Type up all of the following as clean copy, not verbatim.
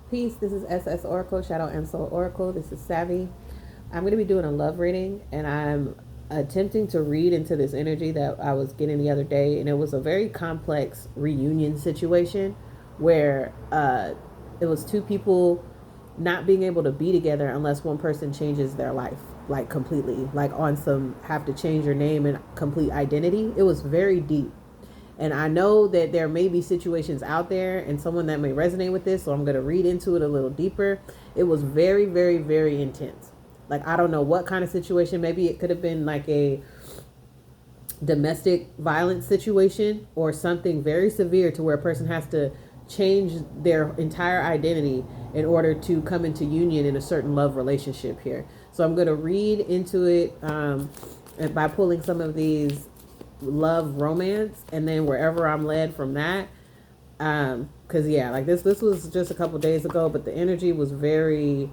Peace, this is S.S.Oracle, Shadow and Soul Oracle. This is Savvy. I'm going to be doing a love reading, and I'm attempting to read into this energy that I was getting the other day, and it was a very complex reunion situation where it was two people not being able to be together unless one person changes their life, like completely, like on some have to change your name and complete identity. It was very deep. And I know that there may be situations out there and someone that may resonate with this, so I'm going to read into it a little deeper. It was very, very, very intense. Like, I don't know what kind of situation. Maybe it could have been like a domestic violence situation or something very severe to where a person has to change their entire identity in order to come into union in a certain love relationship here. So I'm going to read into it by pulling some of these love romance, and then wherever I'm led from that, because yeah, like this was just a couple days ago, but the energy was very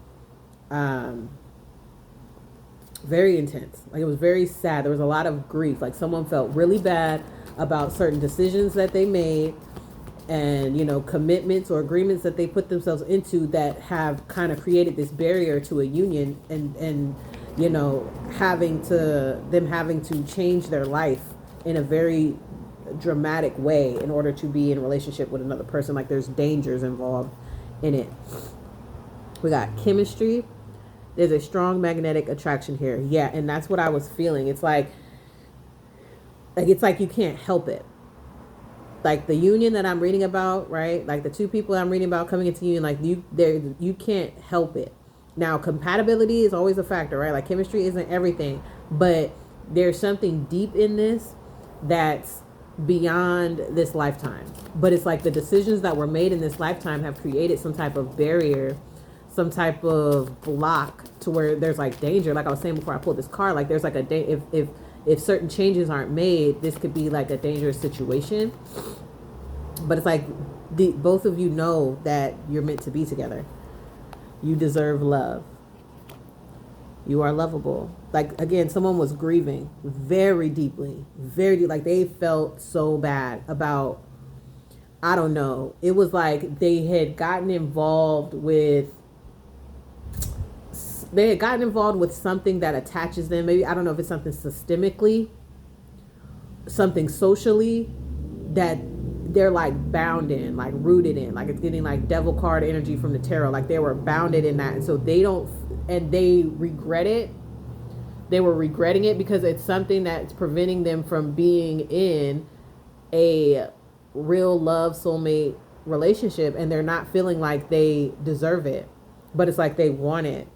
very intense. Like, it was very sad. There was a lot of grief. Like, someone felt really bad about certain decisions that they made, and commitments or agreements that they put themselves into that have kind of created this barrier to a union, and having to change their life in a very dramatic way in order to be in a relationship with another person. Like, there's dangers involved in it. We got chemistry. There's a strong magnetic attraction here. Yeah, and that's what I was feeling. It's like you can't help it. Like the union that I'm reading about, right? Like the two people I'm reading about coming into union, like you can't help it. Now, compatibility is always a factor, right? Like, chemistry isn't everything, but there's something deep in this that's beyond this lifetime. But it's like the decisions that were made in this lifetime have created some type of barrier, some type of block to where there's like danger. Like I was saying before I pulled this card, like there's like if certain changes aren't made, this could be like a dangerous situation. But it's like both of you know that you're meant to be together. You deserve love. You are lovable. Like, again, someone was grieving very deeply, very deep. Like, they felt so bad about, I don't know. It was like they had gotten involved with something that attaches them. Maybe, I don't know if it's something systemically, something socially that they're like bound in, like rooted in. Like, it's getting like devil card energy from the tarot. Like, they were bounded in that. And so they regret it. They were regretting it because it's something that's preventing them from being in a real love soulmate relationship, and they're not feeling like they deserve it. But it's like they want it.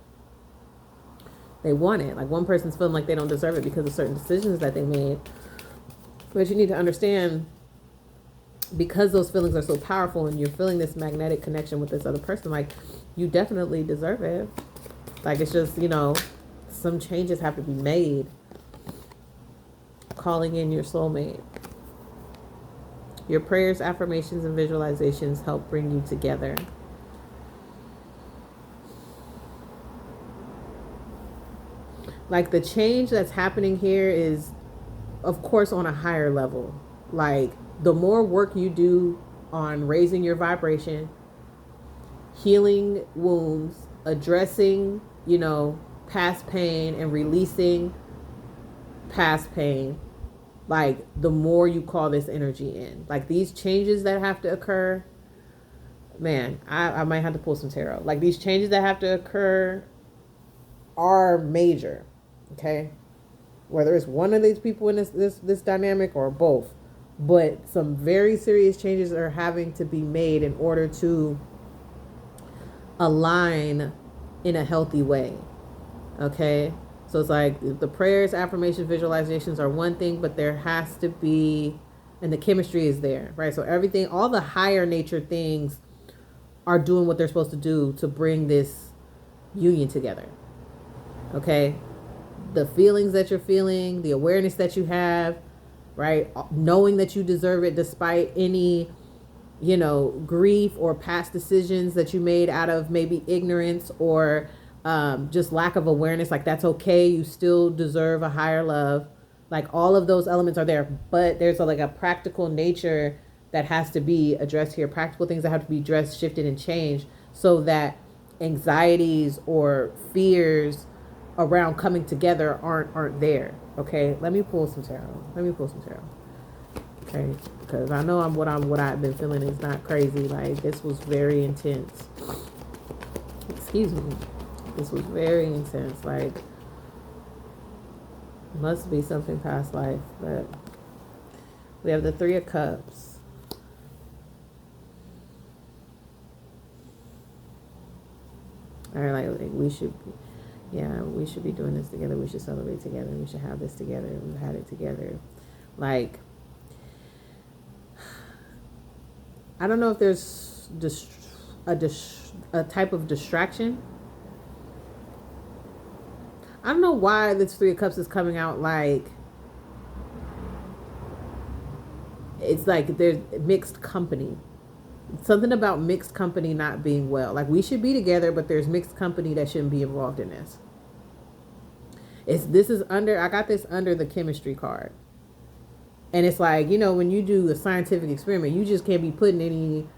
They want it. Like, one person's feeling like they don't deserve it because of certain decisions that they made. But you need to understand, because those feelings are so powerful and you're feeling this magnetic connection with this other person, like, you definitely deserve it. Like, it's just, some changes have to be made. Calling in your soulmate. Your prayers, affirmations, and visualizations help bring you together. Like, the change that's happening here is, of course, on a higher level. Like, the more work you do on raising your vibration, healing wounds, addressing, past pain, and releasing past pain, like, the more you call this energy in. Like, these changes that have to occur, man, I might have to pull some tarot. Like, these changes that have to occur are major, okay? Whether it's one of these people in this dynamic or both. But some very serious changes are having to be made in order to align in a healthy way. Okay? So it's like the prayers, affirmations, visualizations are one thing, but there has to be, and the chemistry is there, right? So everything, all the higher nature things are doing what they're supposed to do to bring this union together. Okay? The feelings that you're feeling, the awareness that you have, right? Knowing that you deserve it despite any, grief or past decisions that you made out of maybe ignorance or just lack of awareness. Like, that's okay. You still deserve a higher love. Like, all of those elements are there, but there's a practical nature that has to be addressed here. Practical things that have to be addressed, shifted, and changed so that anxieties or fears around coming together aren't there. Okay, let me pull some tarot. Okay, because I know what I've been feeling is not crazy. Like, this was very intense. Excuse me. This was very intense. Like, must be something past life. But we have the Three of Cups. All right, like we should be doing this together. We should celebrate together. We should have this together. We've had it together. Like, I don't know if there's a type of distraction. I don't know why this Three of Cups is coming out like it's like there's mixed company. Something about mixed company not being well. Like, we should be together, but there's mixed company that shouldn't be involved in this. I got this under the chemistry card. And it's like, when you do a scientific experiment, you just can't be putting any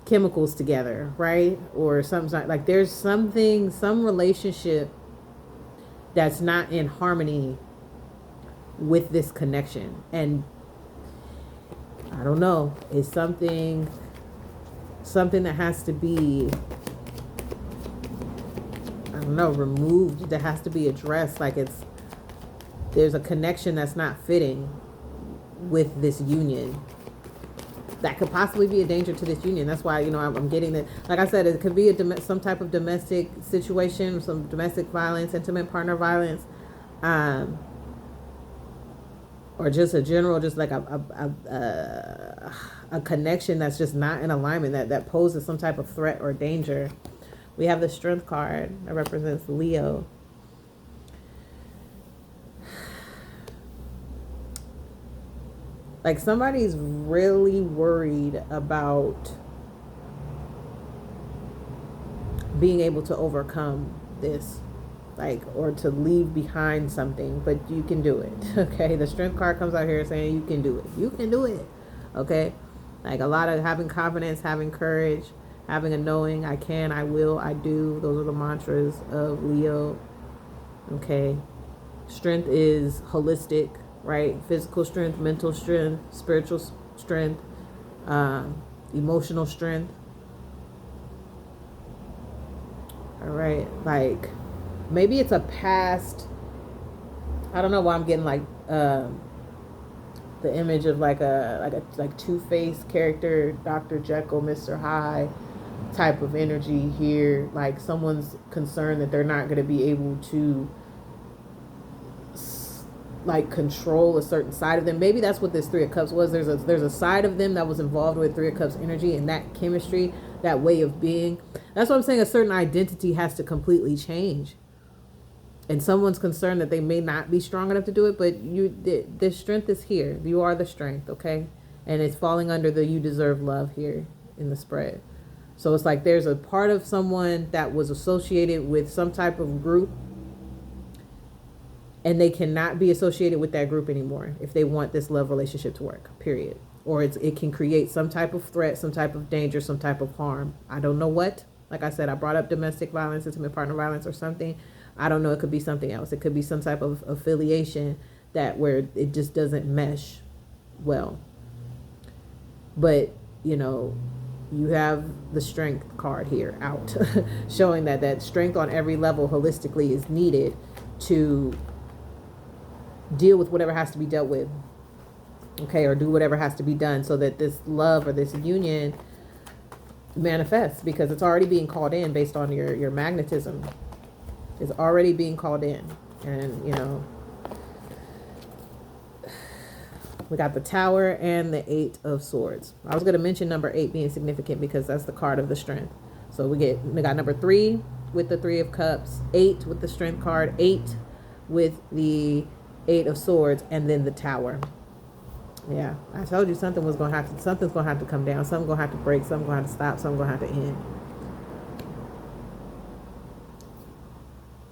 chemicals together, right? Or something like there's some relationship that's not in harmony with this connection. And I don't know, it's something that has to be, I don't know, removed, that has to be addressed. Like, there's a connection that's not fitting with this union that could possibly be a danger to this union. That's why, I'm getting that. Like I said, it could be some type of domestic situation, some domestic violence, intimate partner violence, or just a general, just like a connection that's just not in alignment, that poses some type of threat or danger. We have the Strength card that represents Leo. Like, somebody's really worried about being able to overcome this, like, or to leave behind something, but you can do it. Okay, the Strength card comes out here saying you can do it. You can do it. Okay, like, a lot of having confidence, having courage, having a knowing, I can, I will, I do. Those are the mantras of Leo. Okay, strength is holistic, right? Physical strength, mental strength, spiritual strength, emotional strength. All right, like, maybe it's a past. I don't know why I'm getting like the image of like Two-Faced character, Dr. Jekyll, Mr. Hyde type of energy here. Like, someone's concerned that they're not going to be able to like control a certain side of them. Maybe that's what this Three of Cups was. There's a side of them that was involved with Three of Cups energy, and that chemistry, that way of being. That's what I'm saying. A certain identity has to completely change. And someone's concerned that they may not be strong enough to do it, but the strength is here. You are the strength, okay? And it's falling under the you deserve love here in the spread. So it's like there's a part of someone that was associated with some type of group, and they cannot be associated with that group anymore if they want this love relationship to work, period. Or it can create some type of threat, some type of danger, some type of harm. I don't know what. Like I said, I brought up domestic violence, intimate partner violence, or something. I don't know. It could be something else. It could be some type of affiliation where it just doesn't mesh well. But, you have the Strength card here out, showing that strength on every level holistically is needed to deal with whatever has to be dealt with, okay, or do whatever has to be done so that this love or this union manifests, because it's already being called in based on your magnetism. It's already being called in. And we got the Tower and the Eight of Swords. I was going to mention number 8 being significant because that's the card of the Strength. So we got number 3 with the Three of Cups, 8 with the Strength card, 8 with the Eight of Swords, and then the Tower. Yeah, I told you something's gonna have to come down. Something's gonna have to break. Something's gonna have to stop. Something's gonna have to end.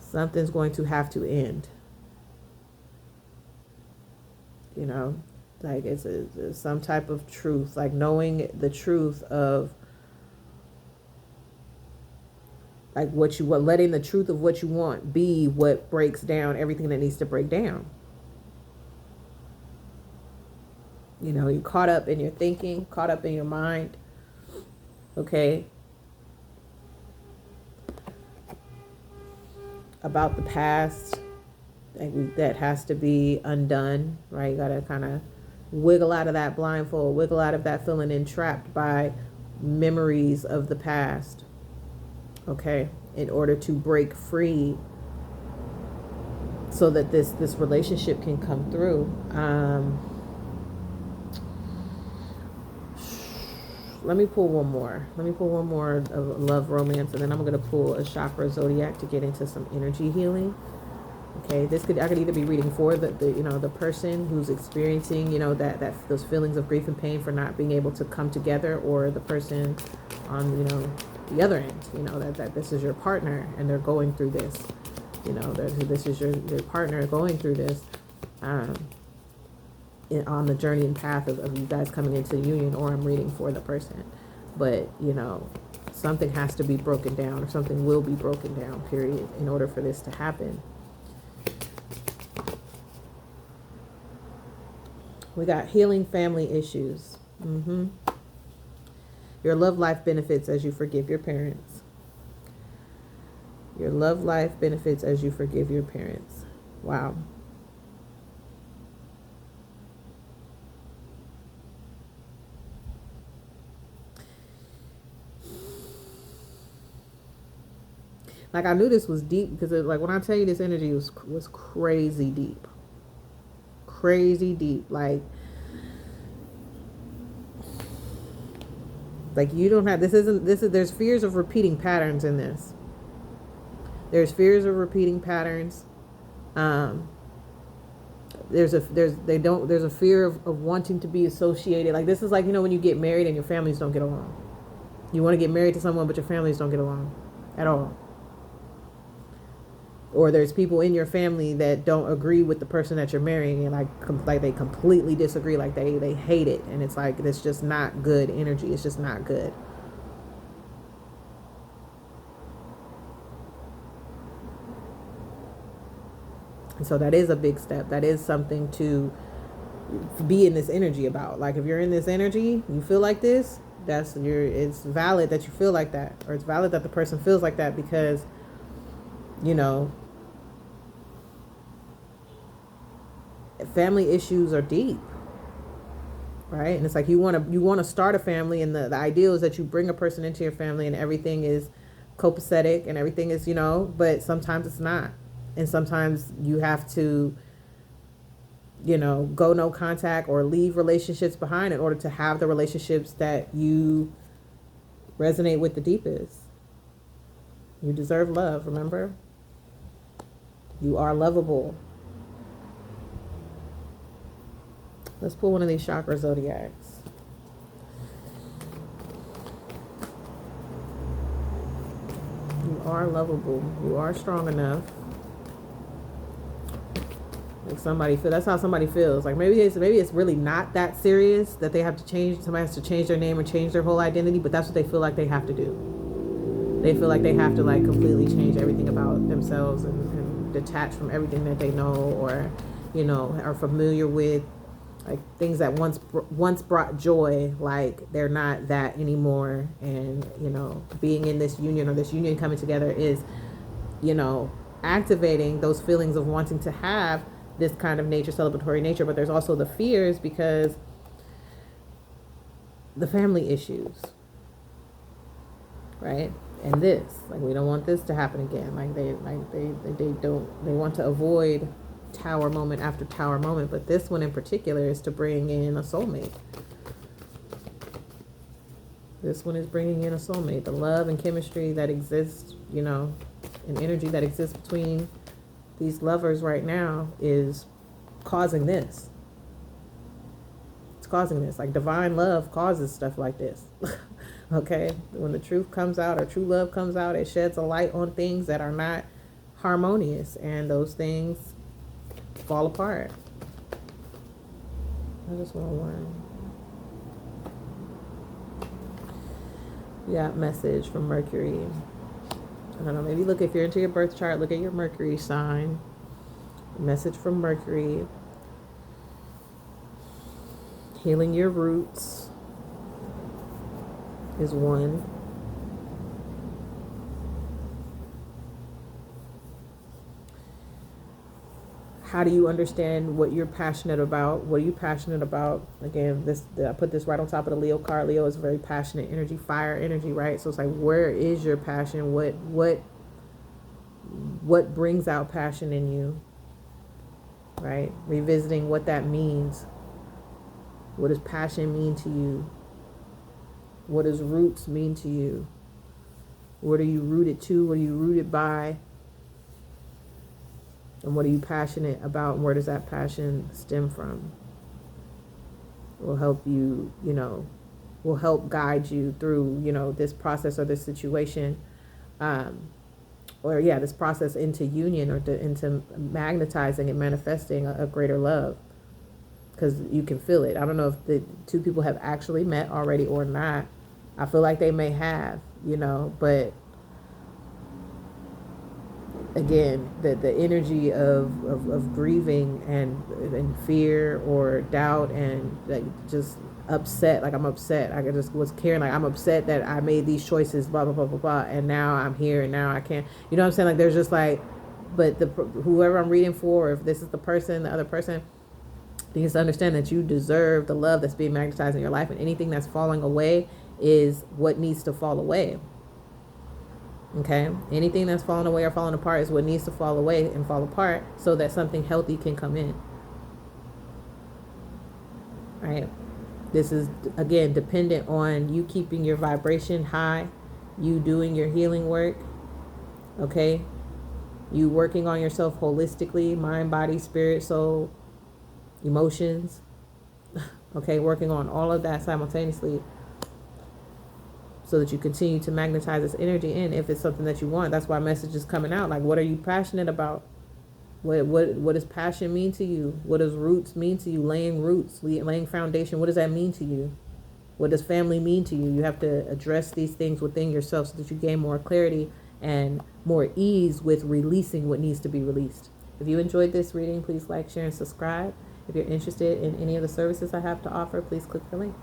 Something's going to have to end. Like it's some type of truth, like knowing the truth of Like what letting the truth of what you want be what breaks down everything that needs to break down. You know, you're caught up in your thinking, caught up in your mind. Okay. About the past. That has to be undone, right? You gotta kind of wiggle out of that blindfold, wiggle out of that feeling entrapped by memories of the past, okay, in order to break free so that this relationship can come through. Let me pull one more of love, romance, and then I'm going to pull a chakra zodiac to get into some energy healing. Okay, I could either be reading for the person who's experiencing, that those feelings of grief and pain for not being able to come together, or the person on, the other end, that this is your partner and they're going through this, this is your partner going through this, on the journey and path of you guys coming into union, or I'm reading for the person. But, something has to be broken down, or something will be broken down, period, in order for this to happen. We got healing family issues. Your love life benefits as you forgive your parents. Your love life benefits as you forgive your parents. Wow. Like, I knew this was deep because when I tell you this energy was crazy deep. Crazy deep. Like you don't have, there's fears of repeating patterns in this. There's fears of repeating patterns. There's a fear of wanting to be associated. Like, this is like, when you get married and your families don't get along. You want to get married to someone, but your families don't get along at all. Or there's people in your family that don't agree with the person that you're marrying, and like they completely disagree, like they hate it, and it's like, it's just not good energy. It's just not good. And so that is a big step. That is something to be in this energy about. Like, if you're in this energy, you feel like this, it's valid that you feel like that, or it's valid that the person feels like that, because family issues are deep, right? And it's like, you want to start a family, and the ideal is that you bring a person into your family and everything is copacetic and everything is, but sometimes it's not. And sometimes you have to, go no contact or leave relationships behind in order to have the relationships that you resonate with the deepest. You deserve love, remember? You are lovable. Let's pull one of these chakra zodiacs. You are lovable. You are strong enough. Like, that's how somebody feels. Like, maybe it's really not that serious that they have to change. Somebody has to change their name or change their whole identity, but that's what they feel like they have to do. They feel like they have to, like, completely change everything about themselves and detach from everything that they know or, are familiar with. Like, things that once brought joy, like, they're not that anymore. And, being in this union, or this union coming together, is, activating those feelings of wanting to have this kind of nature, celebratory nature. But there's also the fears, because the family issues, right? And this, like, we don't want this to happen again. They want to avoid tower moment after tower moment, but this one in particular is to bring in a soulmate. This one is bringing in a soulmate. The love and chemistry that exists, and energy that exists between these lovers right now is causing this. It's causing this. Like, divine love causes stuff like this. Okay? When the truth comes out, or true love comes out, it sheds a light on things that are not harmonious, and those things fall apart. I just want one. We got message from Mercury. I don't know, maybe look, if you're into your birth chart, look at your Mercury sign. Message from Mercury. Healing your roots is one. How do you understand what you're passionate about? What are you passionate about? Again, I put this right on top of the Leo card. Leo is very passionate energy, fire energy, right? So it's like, where is your passion? What brings out passion in you, right? Revisiting what that means. What does passion mean to you? What does roots mean to you? What are you rooted to? What are you rooted by? And what are you passionate about? And where does that passion stem from? Will help you, will help guide you through, this process or this situation. This process into union, or into magnetizing and manifesting a greater love. Because you can feel it. I don't know if the two people have actually met already or not. I feel like they may have, but again, the energy of grieving and fear or doubt and like just upset, like I'm upset. I just was caring, like I'm upset that I made these choices, blah blah blah blah blah, and now I'm here and now I can't. You know what I'm saying? Like there's just like, but whoever I'm reading for, if this is the person, the other person, needs to understand that you deserve the love that's being magnetized in your life, and anything that's falling away is what needs to fall away. Okay, anything that's falling away or falling apart is what needs to fall away and fall apart so that something healthy can come in. Right? This is, again, dependent on you keeping your vibration high, you doing your healing work, okay? You working on yourself holistically, mind, body, spirit, soul, emotions, okay? Working on all of that simultaneously, so that you continue to magnetize this energy in, if it's something that you want. That's why message is coming out. Like, what are you passionate about? What does passion mean to you? What does roots mean to you? Laying roots, laying foundation. What does that mean to you? What does family mean to you? You have to address these things within yourself so that you gain more clarity and more ease with releasing what needs to be released. If you enjoyed this reading, please like, share, and subscribe. If you're interested in any of the services I have to offer, please click the link.